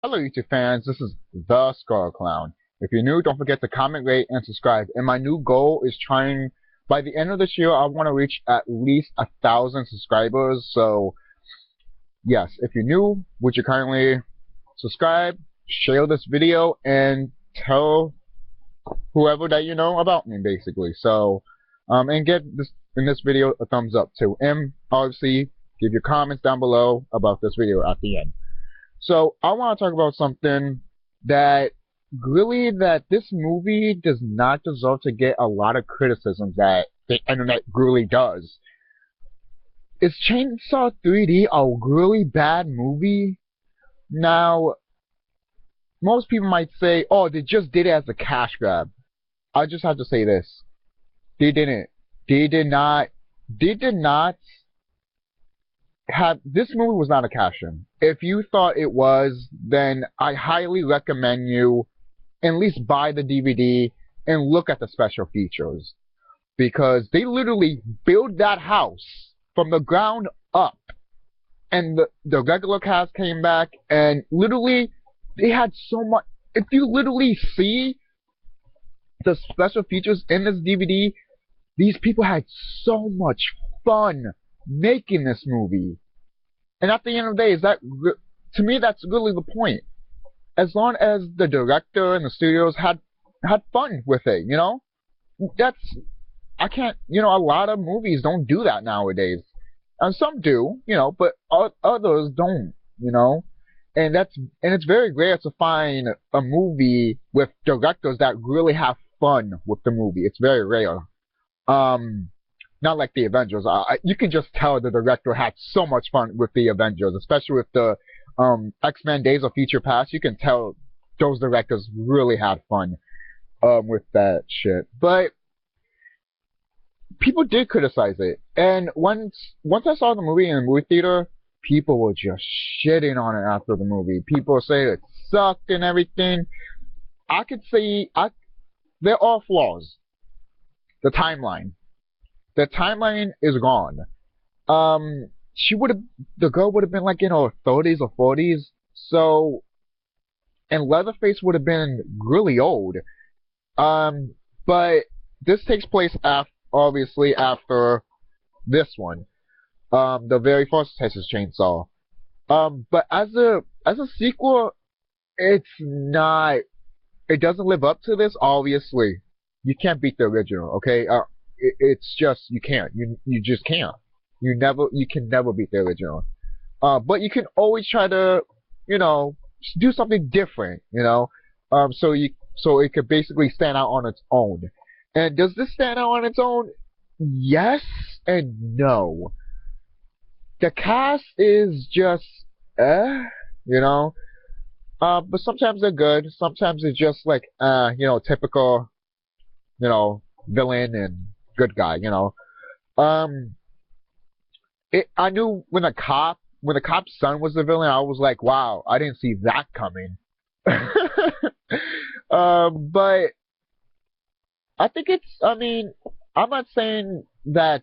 Hello YouTube fans, this is TheSkullKlown. If you're new, don't forget to comment, rate, and subscribe. And my new goal is by the end of this year, I want to reach at least 1,000 subscribers. So, yes, if you're new, would you kindly subscribe, share this video, and tell whoever that you know about me, basically. So, and give this video a thumbs up too. And obviously, give your comments down below about this video at the end. So I want to talk about something that that this movie does not deserve to get a lot of criticism that the internet really does. Is Chainsaw 3D a really bad movie? Now, most people might say, oh, they just did it as a cash grab. I just have to say this. They didn't. They did not this movie was not a cash in. If you thought it was, then I highly recommend you at least buy the DVD and look at the special features. Because they literally built that house from the ground up. And the regular cast came back and literally they had so much. If you literally see the special features in this DVD, these people had so much fun making this movie. And at the end of the day, to me, that's really the point. As long as the director and the studios had fun with it, I can't, a lot of movies don't do that nowadays. And some do, but others don't, and it's very rare to find a movie with directors that really have fun with the movie. It's very rare. Not like the Avengers. You can just tell the director had so much fun with the Avengers, especially with the X-Men Days of Future Past. You can tell those directors really had fun with that shit. But people did criticize it, and once I saw the movie in the movie theater, people were just shitting on it after the movie. People say it sucked and everything. I could say there are flaws. The timeline. The timeline is gone. The girl would have been like in her 30s or 40s, so, and Leatherface would have been really old. But this takes place obviously after this one, the very first Texas Chainsaw. But as a sequel, it doesn't live up to this, obviously. You can't beat the original, okay? It's just you can't. You just can't. You can never beat the original. But you can always try to, do something different, so it could basically stand out on its own. And does this stand out on its own? Yes and no. The cast is just you know. But sometimes they're good. Sometimes it's just like typical, villain and good guy. Um, I knew when the cop's son was the villain, I was like, wow, I didn't see that coming. But I think I'm not saying that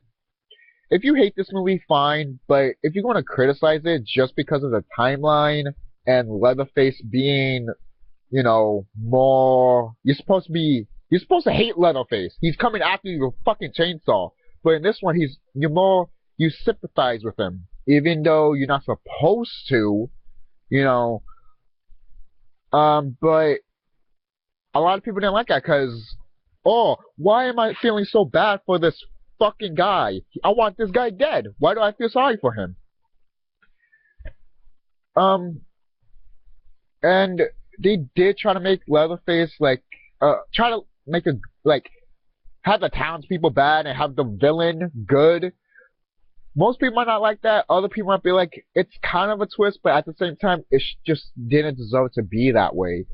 if you hate this movie, fine, but if you're going to criticize it just because of the timeline and Leatherface being, you're supposed to hate Leatherface. He's coming after you with a fucking chainsaw. But in this one, you sympathize with him, even though you're not supposed to, you know. But a lot of people didn't like that because, oh, why am I feeling so bad for this fucking guy? I want this guy dead. Why do I feel sorry for him? And they did try to make Leatherface try to make have the townspeople bad and have the villain good. Most people might not like that. Other people might be like, it's kind of a twist, but at the same time, it just didn't deserve to be that way.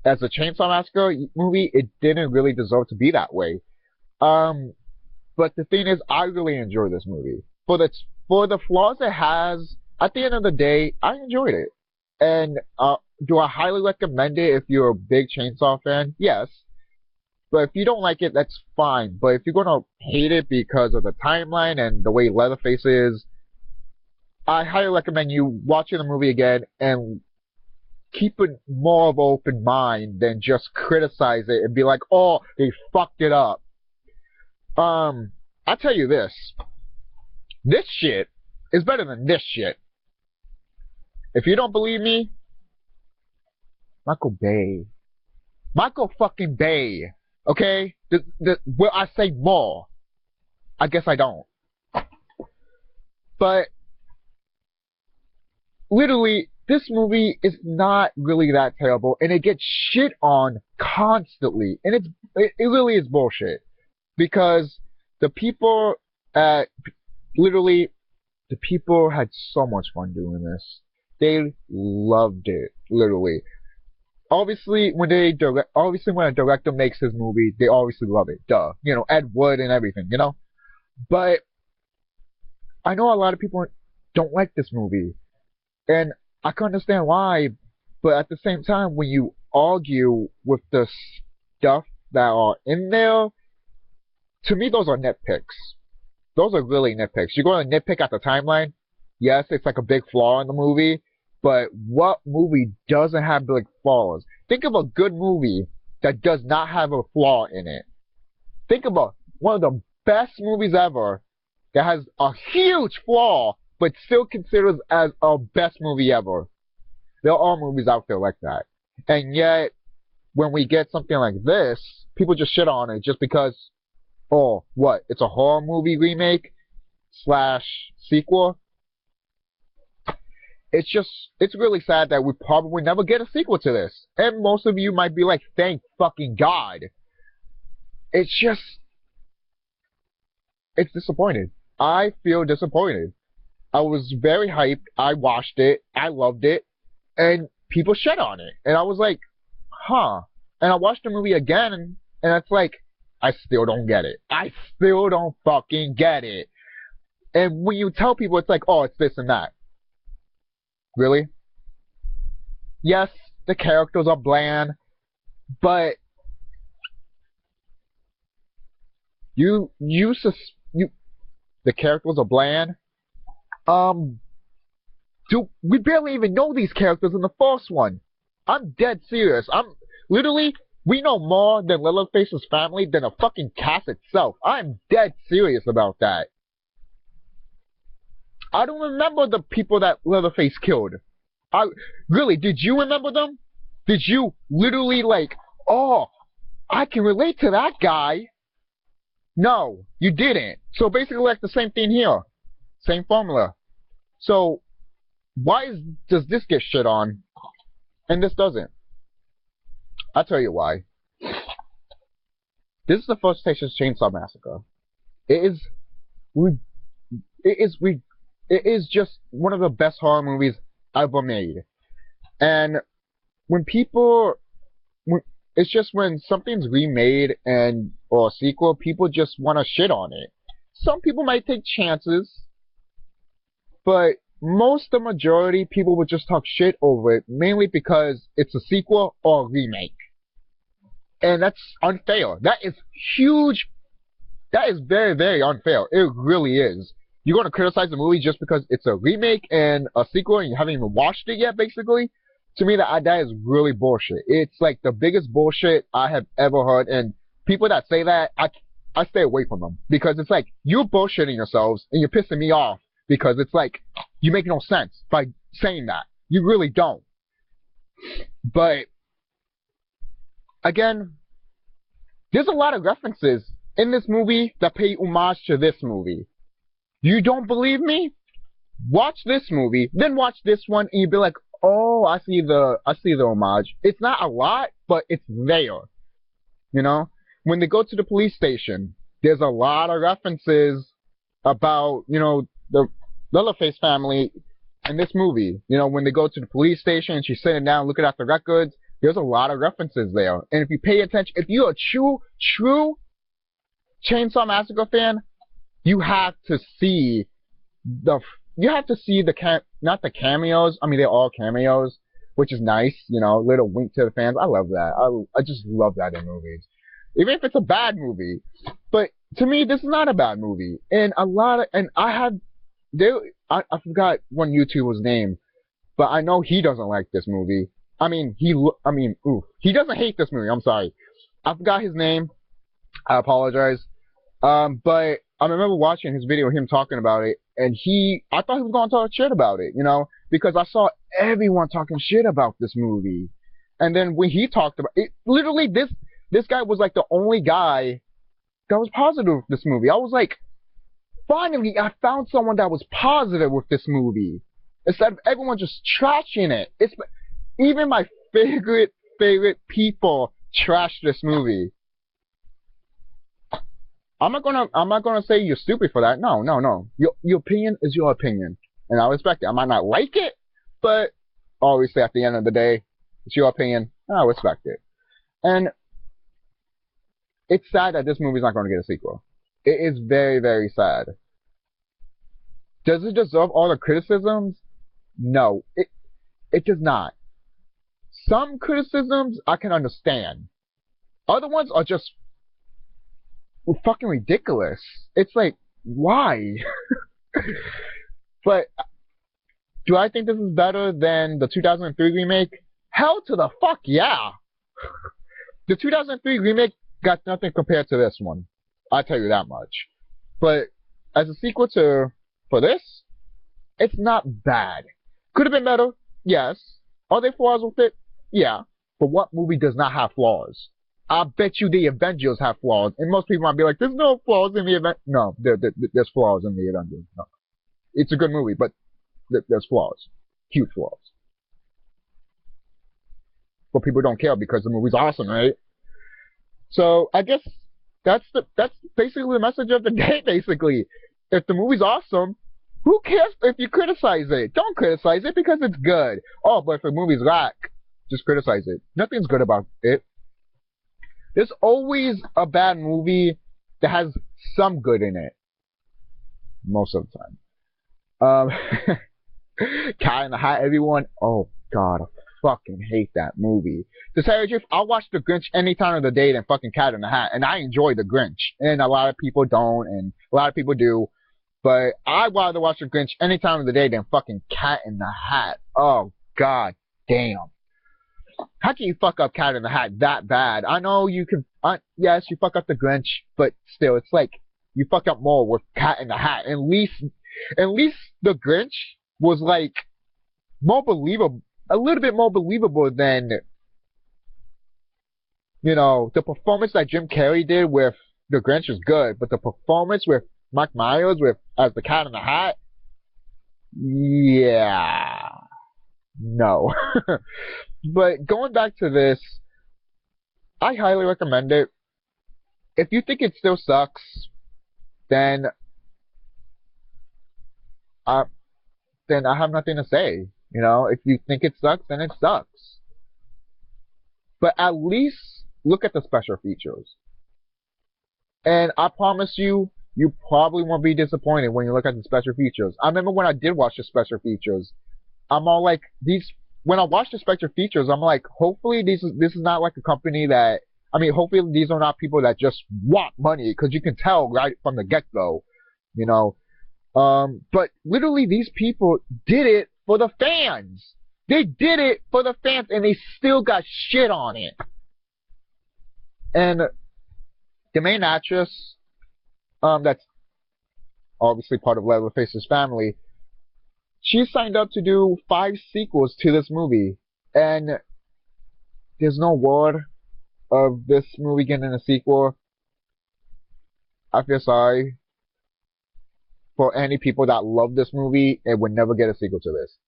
As a Chainsaw Massacre movie, it didn't really deserve to be that way. But the thing is, I really enjoy this movie. For the flaws it has, at the end of the day, I enjoyed it. And do I highly recommend it if you're a big Chainsaw fan? Yes. But if you don't like it, that's fine. But if you're gonna hate it because of the timeline and the way Leatherface is, I highly recommend you watching the movie again and keep a more of an open mind than just criticize it and be like, oh, they fucked it up. I'll tell you this. This shit is better than this shit. If you don't believe me, Michael Bay. Michael fucking Bay. Okay? Will I say more? I guess I don't. But literally, this movie is not really that terrible, and it gets shit on constantly, and it really is bullshit. Because the people literally, the people had so much fun doing this. They loved it, literally. Obviously, when a director makes his movie, they obviously love it. Duh. You know, Ed Wood and everything, you know? But I know a lot of people don't like this movie. And I can understand why, but at the same time, when you argue with the stuff that are in there, to me, those are nitpicks. Those are really nitpicks. You're going to nitpick at the timeline? Yes, it's like a big flaw in the movie, but what movie doesn't have big flaws? Think of a good movie that does not have a flaw in it. Think about one of the best movies ever that has a huge flaw, but still considered as a best movie ever. There are movies out there like that. And yet, when we get something like this, people just shit on it just because, oh, what? It's a horror movie remake / sequel? It's really sad that we probably never get a sequel to this. And most of you might be like, thank fucking God. It's disappointed. I feel disappointed. I was very hyped. I watched it. I loved it. And people shit on it. And I was like, huh. And I watched the movie again, and it's like, I still don't get it. I still don't fucking get it. And when you tell people, it's like, oh, it's this and that. Really? Yes, the characters are bland, but the characters are bland. We barely even know these characters in the first one. I'm dead serious. We know more than Leatherface's family than a fucking cast itself. I'm dead serious about that. I don't remember the people that Leatherface killed. Really, did you remember them? Did you literally like, oh, I can relate to that guy? No, you didn't. So basically like the same thing here. Same formula. So, does this get shit on, and this doesn't? I'll tell you why. This is the first Texas Chainsaw Massacre. It is just one of the best horror movies ever made. And it's just when something's remade or a sequel, people just want to shit on it. Some people might take chances, but the majority, people would just talk shit over it, mainly because it's a sequel or a remake. And that's unfair. That is huge. That is very, very unfair. It really is. You're going to criticize the movie just because it's a remake and a sequel and you haven't even watched it yet, basically? To me, that is really bullshit. It's like the biggest bullshit I have ever heard. And people that say that, I stay away from them. Because it's like, you're bullshitting yourselves and you're pissing me off. Because it's like, you make no sense by saying that. You really don't. But, again, there's a lot of references in this movie that pay homage to this movie. You don't believe me? Watch this movie, then watch this one, and you'll be like, oh, I see the homage. It's not a lot, but it's there. You know? When they go to the police station, there's a lot of references about, the Leatherface family in this movie. When they go to the police station and she's sitting down looking at the records, there's a lot of references there. And if you pay attention, if you're a true Chainsaw Massacre fan, you have to see not the cameos. I mean, they're all cameos, which is nice. Little wink to the fans. I love that. I just love that in movies, even if it's a bad movie. But to me, this is not a bad movie. And I forgot one YouTuber's name, but I know he doesn't like this movie. he doesn't hate this movie. I'm sorry. I forgot his name. I apologize. But I remember watching his video, him talking about it, and I thought he was going to talk shit about it, because I saw everyone talking shit about this movie. And then when he talked about it, literally this guy was like the only guy that was positive with this movie. I was like, finally, I found someone that was positive with this movie. Instead of everyone just trashing it. Even my favorite people trash this movie. I'm not gonna say you're stupid for that. No. Your opinion is your opinion, and I respect it. I might not like it, but obviously at the end of the day, it's your opinion. And I respect it. And it's sad that this movie's not going to get a sequel. It is very, very sad. Does it deserve all the criticisms? No, it does not. Some criticisms I can understand. Other ones are just fucking ridiculous. It's like, why? But do I think this is better than the 2003 remake? Hell to the fuck yeah! The 2003 remake got nothing compared to this one. I'll tell you that much. But as a sequel for this, it's not bad. Could have been better, yes. Are there flaws with it? Yeah. But what movie does not have flaws? I bet you the Avengers have flaws. And most people might be like, there's no flaws in the Avengers. No, there's flaws in the Avengers. No. It's a good movie, but there's flaws. Huge flaws. But people don't care because the movie's awesome, right? So I guess that's basically the message of the day, basically. If the movie's awesome, who cares if you criticize it? Don't criticize it because it's good. Oh, but if the movie's whack, just criticize it. Nothing's good about it. There's always a bad movie that has some good in it. Most of the time. Cat in the Hat, everyone. Oh, God, I fucking hate that movie. To tell you the truth, I'll watch The Grinch any time of the day than fucking Cat in the Hat. And I enjoy The Grinch. And a lot of people don't, and a lot of people do. But I'd rather watch The Grinch any time of the day than fucking Cat in the Hat. Oh, God damn. How can you fuck up Cat in the Hat that bad? I know you can, yes, you fuck up The Grinch, but still, it's like, you fuck up more with Cat in the Hat. At least The Grinch was like, more believable, a little bit more believable than, the performance that Jim Carrey did with The Grinch is good, but the performance with Mike Myers as the Cat in the Hat, yeah, no. But going back to this, I highly recommend it. If you think it still sucks, then I have nothing to say. If you think it sucks, then it sucks. But at least look at the special features. And I promise you, you probably won't be disappointed when you look at the special features. I remember when I did watch the special features, I'm all like, when I watch the special features, I'm like, hopefully this is not like a company that, hopefully these are not people that just want money, because you can tell right from the get-go, but literally these people did it for the fans. They did it for the fans, and they still got shit on it. And the main actress, that's obviously part of Leatherface's family, she signed up to do 5 sequels to this movie, and there's no word of this movie getting a sequel. I feel sorry for any people that love this movie and would never get a sequel to this.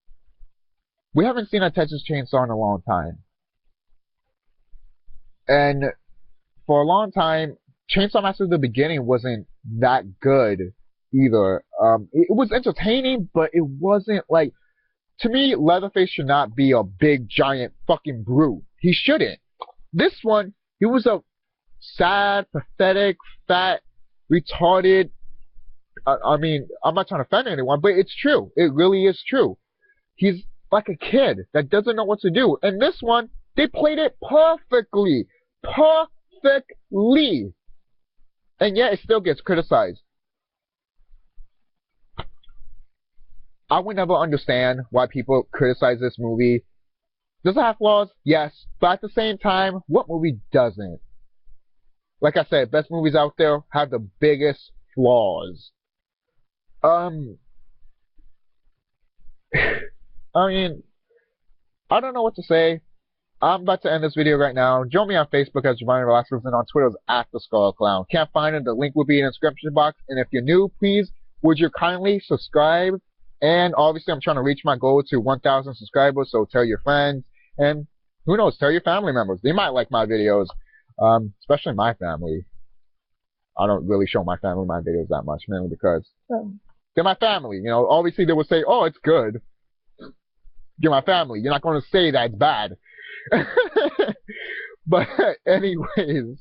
We haven't seen a Texas Chainsaw in a long time. And for a long time, Chainsaw Massacre the beginning wasn't that good either. It was entertaining, but it wasn't like, to me, Leatherface should not be a big, giant fucking brute. He shouldn't. This one, he was a sad, pathetic, fat, retarded, I'm not trying to offend anyone, but it's true. It really is true. He's like a kid that doesn't know what to do. And this one, they played it perfectly. Perfectly. And yet it still gets criticized. I would never understand why people criticize this movie Does it have flaws? Yes. But at the same time, what movie doesn't? Like I said, best movies out there have the biggest flaws. Um, I mean, I don't know what to say. I'm about to end this video right now. Join me on Facebook as Giovanni Velasquez and on Twitter as @TheSkullKlown. Can't find it? The link will be in the description box. And if you're new, please, would you kindly subscribe? And obviously, I'm trying to reach my goal to 1,000 subscribers, so tell your friends. And who knows, tell your family members. They might like my videos, especially my family. I don't really show my family my videos that much, mainly because they're my family. You know, obviously they would say, "Oh, it's good." You're my family. You're not going to say that it's bad. But anyways,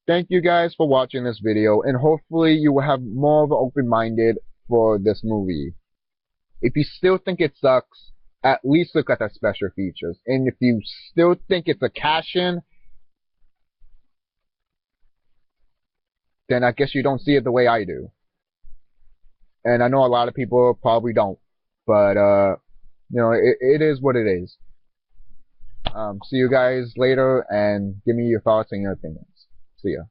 thank you guys for watching this video, and hopefully you will have more of an open-minded for this movie. If you still think it sucks, at least look at the special features. And if you still think it's a cash-in, then I guess you don't see it the way I do. And I know a lot of people probably don't. But, you know, it is what it is. See you guys later, and give me your thoughts and your opinions. See ya.